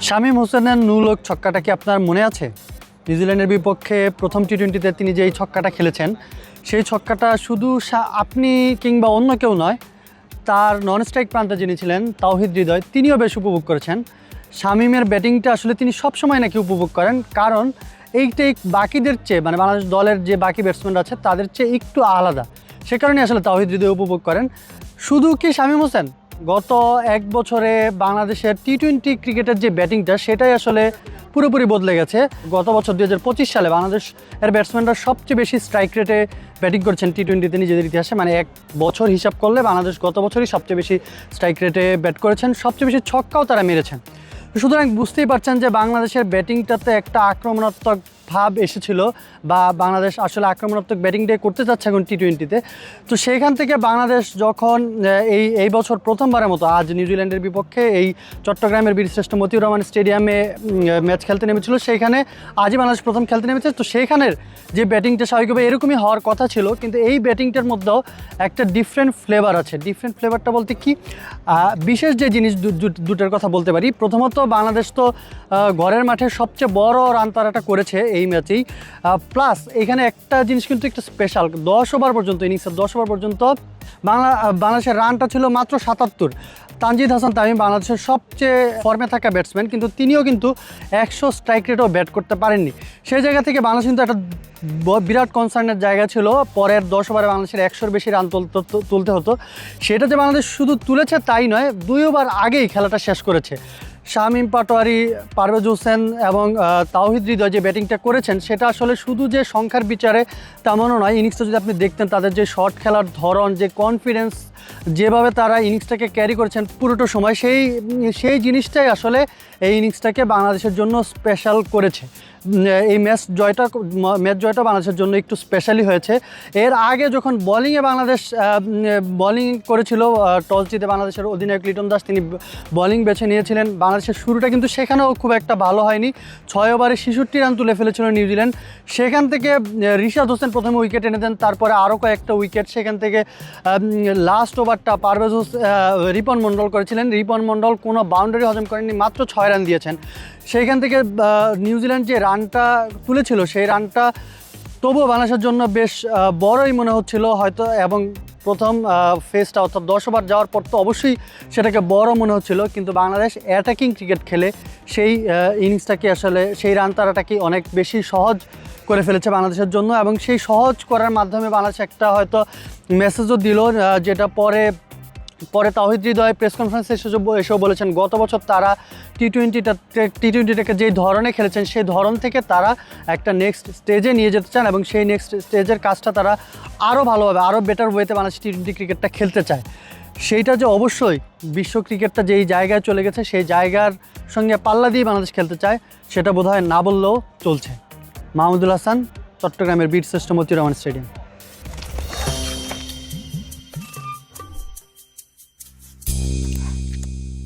শামীম হোসেনের নুলক ছক্কাটা কি আপনার মনে আছে? নিউজিল্যান্ডের বিপক্ষে প্রথম টি-20তে তিনি যেই ছক্কাটা খেলেছেন, সেই ছক্কাটা শুধু আপনি কিংবা অন্য কেউ নয়, তার নন স্ট্রাইক প্রান্তে যিনি ছিলেন তাওহিদ হৃদয়, তিনিও বেশ উপভোগ করেছেন। শামীমের ব্যাটিংটা আসলে তিনি সবসময় নাকি উপভোগ করেন, কারণ এইটাই বাকিদের চেয়ে, মানে বাংলাদেশ দলের যে বাকি ব্যাটসম্যানরা আছে তাদের চেয়ে একটু আলাদা। সে কারণে আসলে তাওহিদ হৃদয় উপভোগ করেন। শুধু কি শামীম হোসেন, গত এক বছরে বাংলাদেশের টি-20 ক্রিকেটের যে ব্যাটিংটা সেটাই আসলে পুরোপুরি বদলে গেছে। গত বছর 2025 সালে বাংলাদেশের ব্যাটসম্যানরা সবচেয়ে বেশি স্ট্রাইক রেটে ব্যাটিং করছেন টি-20তে নিজেদের ইতিহাসে। মানে এক বছর হিসাব করলে বাংলাদেশ গত বছরই সবচেয়ে বেশি স্ট্রাইক রেটে ব্যাট করেছেন, সবচেয়ে বেশি ছক্কাও তারা মেরেছেন। সুতরাং বুঝতেই পারছেন যে বাংলাদেশের ব্যাটিংটাতে একটা আক্রমণাত্মক ভাব এসেছিল, বা বাংলাদেশ আসলে আক্রমণাত্মক ব্যাটিংটাই করতে চাচ্ছে এখন টি-20তে। তো সেইখান থেকে বাংলাদেশ যখন এই বছর প্রথমবারের মতো আজ নিউজিল্যান্ডের বিপক্ষে এই চট্টগ্রামের বীরশ্রেষ্ঠ মতিউর রহমান স্টেডিয়ামে ম্যাচ খেলতে নেমেছিল, সেইখানে আজই বাংলাদেশ প্রথম খেলতে নেমেছে। তো সেইখানের যে ব্যাটিংটা স্বাভাবিকভাবে এরকমই হওয়ার কথা ছিল, কিন্তু এই ব্যাটিংটার মধ্যেও একটা ডিফারেন্ট ফ্লেভার আছে। ডিফারেন্ট ফ্লেভারটা বলতে কি, বিশেষ যে জিনিস দুটোর কথা বলতে পারি। প্রথমত বাংলাদেশ তো ঘরের মাঠে সবচেয়ে বড় রান তারাটা করেছে এই ম্যাচেই। প্লাস এখানে একটা জিনিস কিন্তু একটু স্পেশাল, 10 ওভার পর্যন্ত, ইনিংসের 10 ওভার পর্যন্ত বাংলাদেশের রানটা ছিল মাত্র 77। তানজিদ হাসান তামিম বাংলাদেশের সবচেয়ে ফর্মে থাকা ব্যাটসম্যান, কিন্তু তিনিও কিন্তু 100 স্ট্রাইক রেটেও ব্যাট করতে পারেননি। সেই জায়গা থেকে বাংলাদেশ কিন্তু একটা বিরাট কনসার্নের জায়গা ছিল। পরের 10 ওভারে বাংলাদেশের 100-র বেশি রান তুলতে হতো। সেটা যে বাংলাদেশ শুধু তুলেছে তাই নয়, 2 ওভার আগেই খেলাটা শেষ করেছে। শামীম পাটোয়ারি, পারভেজ হোসেন এবং তাওহিদ হৃদয় যে ব্যাটিংটা করেছেন, সেটা আসলে শুধু যে সংখ্যার বিচারে তেমনও নয়। ইনিংসটা যদি আপনি দেখতেন, তাদের যে শট খেলার ধরন, যে কনফিডেন্স, যেভাবে তারা ইনিংসটাকে ক্যারি করেছেন পুরোটা সময়, সেই জিনিসটাই আসলে এই ইনিংসটাকে বাংলাদেশের জন্য স্পেশাল করেছে। এই ম্যাচ জয়টা বাংলাদেশের জন্য একটু স্পেশালি হয়েছে। এর আগে যখন বোলিংয়ে বাংলাদেশ বোলিং করেছিল, টস জিতে বাংলাদেশের অধিনায়ক লিটন দাস তিনি বোলিং বেছে নিয়েছিলেন। বাংলাদেশের শুরুটা কিন্তু সেখানেও খুব একটা ভালো হয়নি। 6 ওভারে 66 রান তুলে ফেলেছিল নিউজিল্যান্ড। সেখান থেকে রিশাদ হোসেন প্রথমে উইকেট এনে দেন, তারপরে আরও কয়েকটা উইকেট। সেখান থেকে লাস্ট ওভারটা পারভেজ হোসেন, রিপন মণ্ডল করেছিলেন। রিপন মণ্ডল কোনো বাউন্ডারি হজম করেননি, মাত্র 6 রান দিয়েছেন। সেইখান থেকে নিউজিল্যান্ড যে রানটা তুলেছিল, সেই রানটা তবুও বাংলাদেশের জন্য বেশ বড়ই মনে হচ্ছিল হয়তো, এবং প্রথম ফেজটা অর্থাৎ 10 ওভার যাওয়ার পর তো অবশ্যই সেটাকে বড় মনে হচ্ছিল। কিন্তু বাংলাদেশ অ্যাটাকিং ক্রিকেট খেলে সেই ইনিংসটাকে আসলে, সেই রান তারাটাকে অনেক বেশি সহজ করে ফেলেছে বাংলাদেশের জন্য, এবং সেই সহজ করার মাধ্যমে বাংলাদেশ একটা হয়তো মেসেজও দিল, যেটা পরে তাওহিদ হৃদয় প্রেস কনফারেন্সে এসেও বলেছেন গত বছর তারা টি-20টাকে যেই ধরনে খেলেছেন, সেই ধরন থেকে তারা একটা নেক্সট স্টেজে নিয়ে যেতে চান, এবং সেই নেক্সট স্টেজের কাজটা তারা আরও ভালোভাবে, আরও বেটার ওয়েতে বাংলাদেশ টি-20 ক্রিকেটটা খেলতে চায়। সেইটা যে অবশ্যই বিশ্ব ক্রিকেটটা যেই জায়গায় চলে গেছে, সেই জায়গার সঙ্গে পাল্লা দিয়ে বাংলাদেশ খেলতে চায়, সেটা বোধহয় না বললেও চলছে। মাহমুদুল হাসান, চট্টগ্রামের বীরশ্রেষ্ঠ মতিউর রহমান স্টেডিয়াম।